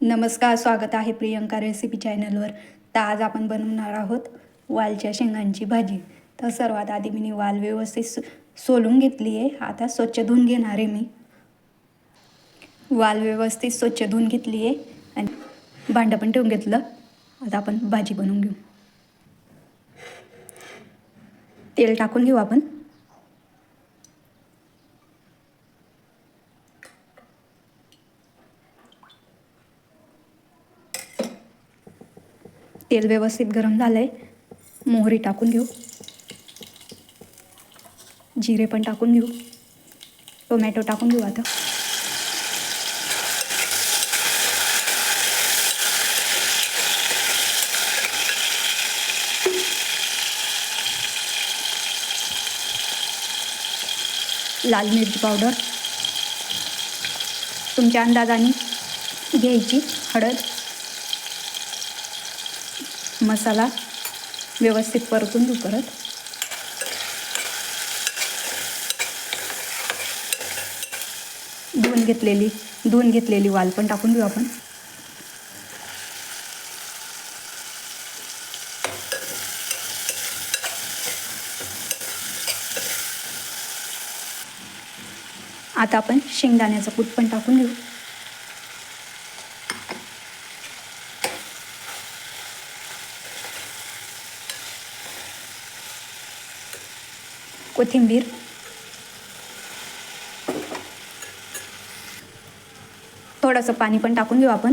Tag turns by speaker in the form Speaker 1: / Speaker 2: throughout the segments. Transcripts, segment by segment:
Speaker 1: नमस्कार, स्वागत आहे प्रियंका रेसिपी चॅनलवर. तर आज आपण बनवणार आहोत वालच्या शेंगांची भाजी. तर सर्वात आधी मी वाल व्यवस्थित सोलून घेतली आहे. आता स्वच्छ धुवून घेणार आहे मी. वाल व्यवस्थित स्वच्छ धुवून घेतली आहे आणि भांडं पण ठेवून घेतलं. आता आपण भाजी बनवून घेऊ. तेल टाकून घेऊ आपण. तेल व्यवस्थित गरम झालंय. मोहरी टाकून घेऊ. जिरे पण टाकून घेऊ. टोमॅटो टाकून घेऊ. आता लाल मिरची पावडर तुमच्या अंदाजाने घ्यायची. हळद, मसाला व्यवस्थित परतून घेऊ. परत धुवून घेतलेली वाल पण टाकून घेऊ आपण. आता आपण शेंगदाण्याचं कूट पण टाकून घेऊ. कोथिंबीर, थोडंसं पाणी पण टाकून घेऊ आपण.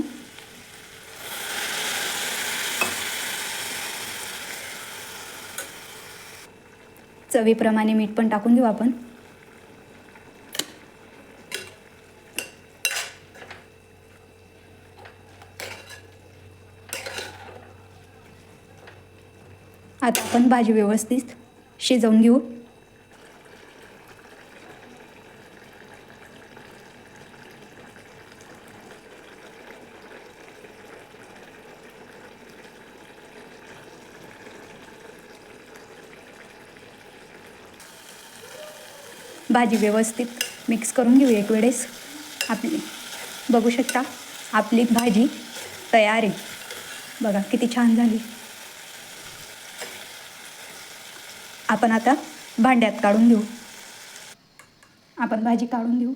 Speaker 1: चवीप्रमाणे मीठ पण टाकून घेऊ आपण. आता आपण भाजी व्यवस्थित शिजवून घेऊ. भाजी व्यवस्थित मिक्स करून घेऊ एक वेळेस. आपली बघू शकता आपली भाजी तयार आहे. बघा किती छान झाली. आपण आता भांड्यात काढून घेऊ. आपण भाजी काढून घेऊ.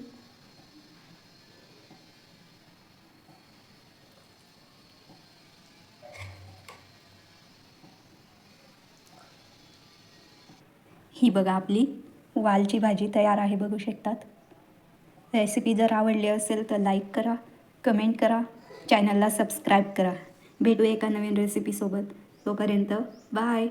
Speaker 1: ही बघा आपली वालची भाजी तयार आहे. बघू शकतात. रेसिपी जर आवडली असेल तर लाईक करा, कमेंट करा, चॅनलला सबस्क्राईब करा. भेटू एका नवीन रेसिपीसोबत. तोपर्यंत बाय.